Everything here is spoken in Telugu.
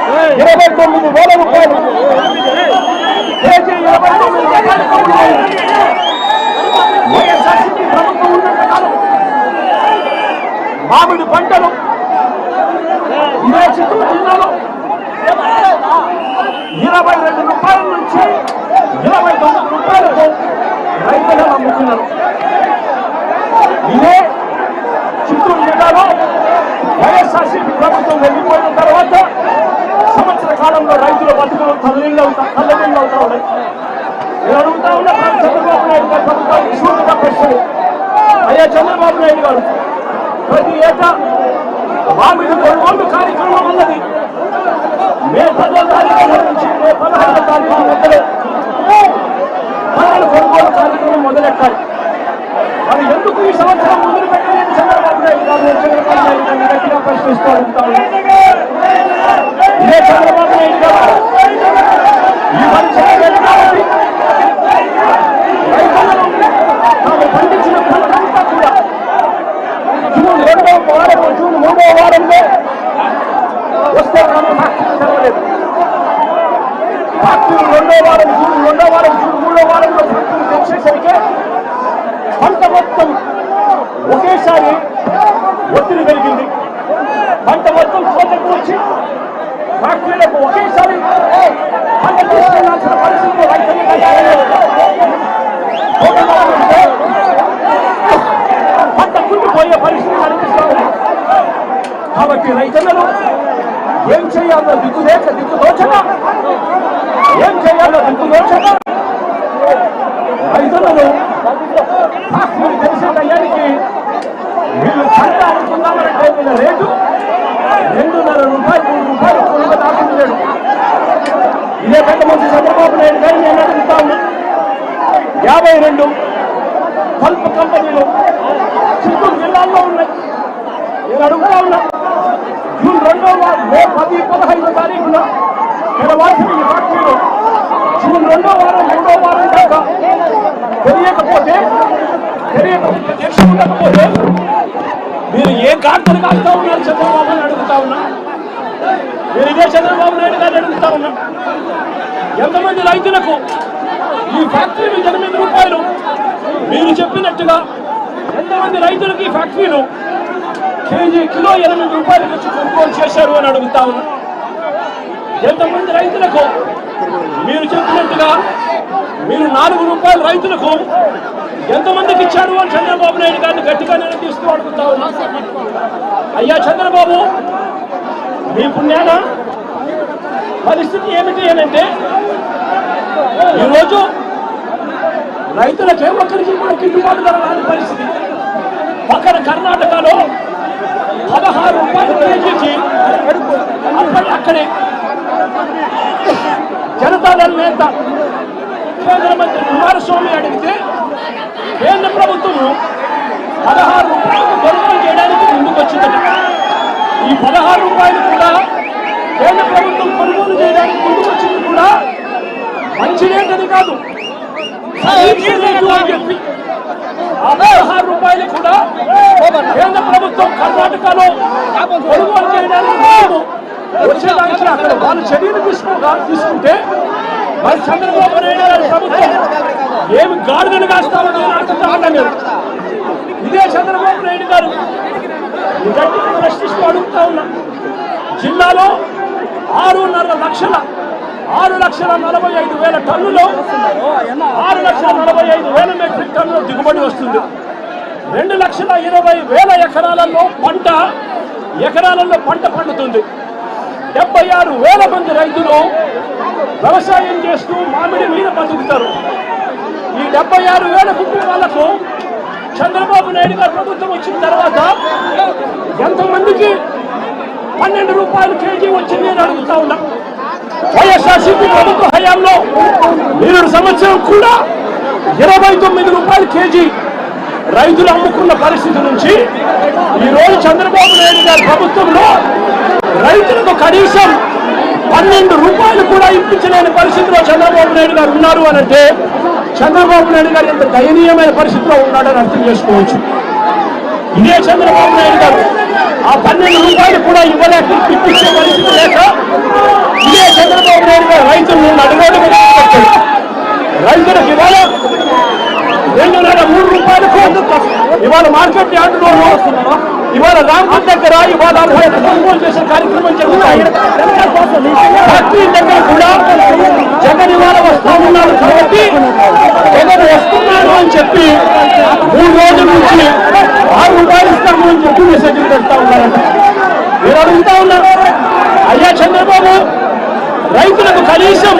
29,000 రూపాయలు కేజీ 29,000 వైఎస్ఆర్సీపీ ప్రభుత్వం ఉన్నంత కాలం మామిడి పంటలు ఇదే చిత్తూరు జిల్లాలో 22 రూపాయల నుంచి 29 రూపాయలకు రైతులు అమ్ముతున్నారు. ఇదే చిత్తూరు జిల్లాలో వైఎస్ఆర్సీపీ ప్రభుత్వం వెళ్ళిపోయిన తర్వాత సంవత్సర కాలంలో రైతుల బతుకులు తల్లడిల్లవుతా ఉన్నాయి. నేను అడుగుతా ఉన్నా చంద్రబాబు నాయుడు గారు ప్రభుత్వానికి సూటిగా ప్రశ్నలు. అయ్యా చంద్రబాబు నాయుడు గారు, ప్రతి ఏటా మామిడి కొనుగోలు కార్యక్రమం ఉన్నది. మే 10వ తారీఖు నుంచి మే 15వ తారీఖు మధ్యలో పంటల కొనుగోలు కార్యక్రమం మొదలెట్టాలి. మరి ఎందుకు ఈ సంవత్సరం మొదలు పెట్టలేదు చంద్రబాబు నాయుడు గారు గట్టిగా ప్రశ్నిస్తూ ఉంటాను. ఇదే చంద్రబాబు నాయుడు గారు ఈ పరిచయం కాబట్టి రైతులను తాము పండించిన పంటంతా కూడా జూన్ 2వ వారం జూన్ 3వ వారంలో వస్తే మనం ఫ్యాక్టరీ తెరవలేదు. ఫ్యాక్టరీ 2వ వారం జూన్ 2వ వారం జూన్ 3వ వారంలో ఫ్యాక్టరీ తెచ్చేసరికి పంట మొత్తం ఒకేసారి ఒత్తిడి పెరిగింది. పంట మొత్తం కోతకు వచ్చి ఫ్యాక్టరీలకు ఒకేసారి పంట తీసుకెళ్లాల్సిన పరిస్థితి పంట కుండిపోయే పరిస్థితి కనిపిస్తా ఉంది. కాబట్టి రైతులను ఏం చేయాలో దిక్కుదోచక ఏం చేయాలో దిక్కుదోచక రైతులను ఫ్యాక్టరీ తెలిసే టయానికి వీళ్ళు పంట అమ్ముకుందామంటే వీళ్ళ రేటు 2.5 రూపాయలు 3 రూపాయలు కొనుగోలు దాచుతున్నాడు. ఇదే పెద్ద మంచి చంద్రబాబు నాయుడు గారు నేను అడుగుతా ఉన్నా, 52 పల్ప్ కంపెనీలు చిత్తూరు జిల్లాల్లో ఉన్నాయి. నేను అడుగుతా ఉన్నా, జూన్ 2వ వారం మే 10, 15 తారీఖున తెరవాల్సిన ఈ ఫ్యాక్టరీలో జూన్ 2వ వారం 3వ వారం దాకా తెలియకపోతే ఉండకపోతే మీరు ఏ గార్తలు కాస్తా ఉన్నారు చంద్రబాబు నాయుడు అడుగుతా ఉన్నా. నేను ఇదే చంద్రబాబు నాయుడు గారిని అడుగుతా ఉన్నా, ఎంతమంది రైతులకు ఈ ఫ్యాక్టరీలు 8 రూపాయలు మీరు చెప్పినట్టుగా ఎంతమంది రైతులకు ఈ ఫ్యాక్టరీలు కిలో 8 రూపాయలకు వచ్చి కొనుగోలు చేశారు అని అడుగుతా ఉన్నా. ఎంతమంది రైతులకు మీరు చెప్పినట్టుగా మీరు 4 రూపాయల రైతులకు ఎంతమందికి ఇచ్చారు అని చంద్రబాబు నాయుడు గారిని గట్టిగా నిలదీస్తూ అడుగుతా ఉన్నా. అయ్యా చంద్రబాబు, మీ పుణ్యాన పరిస్థితి ఏమిటి అనంటే ఈరోజు రైతులకే ఒక్కరికి కూడా గిట్టుబాటు ధర రాని పరిస్థితి. పక్కన కర్ణాటకలో 16 రూపాయల కేజీకి అక్కడే జనతాదళ నేత కేంద్ర మంత్రి కుమారస్వామి అడిగితే కేంద్ర ప్రభుత్వము 16 రూపాయలకు కొనుగోలు చేయడానికి ముందుకు వచ్చిందట. ఈ 16 రూపాయలు కూడా కేంద్ర ప్రభుత్వం కొనుగోలు చేయడానికి ముందుకు వచ్చింది కూడా మంచి రేటని కాదు, చెప్పి ఆ 16 రూపాయలు కూడా కేంద్ర ప్రభుత్వం కర్ణాటకలో కొనుగోలు చేయడానికి వచ్చేదానికి అక్కడ వాళ్ళు చర్యలు తీసుకుంటే మరి చంద్రబాబు నాయుడు గారి ప్రభుత్వం ఏమి గాడుగను కాస్తామని అడుగుతామన్నారు. ఇదే చంద్రబాబు నాయుడు గారు గట్టిగా ప్రశ్నిస్తూ అడుగుతా ఉన్నా, జిల్లాలో 6,45,000 టన్నులు 6,45,000 మెట్రిక్ టన్నుల దిగుబడి వస్తుంది. 2,20,000 ఎకరాలలో పంట పండుతుంది. 76,000 మంది రైతులు వ్యవసాయం చేస్తూ మామిడి మీద బతుకుతారు. ఈ 76,000 కుటుంబాలకు చంద్రబాబు నాయుడు గారు ప్రభుత్వం వచ్చిన తర్వాత ఎంతమందికి 12 రూపాయలు కేజీ వచ్చింది అని అడుగుతా ఉన్నా. వైఎస్ఆర్సీపీ ప్రభుత్వ హయాంలో 7 సంవత్సరం కూడా 29 రూపాయలు కేజీ రైతులు అమ్ముకున్న పరిస్థితి నుంచి ఈరోజు చంద్రబాబు నాయుడు గారి ప్రభుత్వంలో రైతులకు కనీసం 12 రూపాయలు కూడా ఇప్పించలేని పరిస్థితిలో చంద్రబాబు నాయుడు గారు ఉన్నారు అనంటే చంద్రబాబు నాయుడు గారు ఎంత దయనీయమైన పరిస్థితిలో ఉన్నాడని అర్థం చేసుకోవచ్చు. ఇదే చంద్రబాబు నాయుడు గారు ఆ 12 రూపాయలు కూడా ఇప్పించే పరిస్థితి లేక రైతులకు ఇవాళ 2.5 రూపాయలకు ఇవాళ మార్కెట్ యార్డులోనూ ఇవాళ రాంపూర్ దగ్గర ఇవాళ కొనుగోలు చేసే కార్యక్రమం జరుగుతాయి. ఫ్యాక్టరీ దగ్గర కూడా జగన్ ఇవాళ వస్తా ఉన్నారు కాబట్టి జగన్ వస్తున్నారు అని చెప్పి 3 రోజుల నుంచి 6 రూపాయలు ఇస్తాము అని చెప్పి మెసేజ్లు పెడతా ఉన్నారంట. మీరు అడుగుతా ఉన్నారు, అయ్యా చంద్రబాబు రైతులకు కనీసం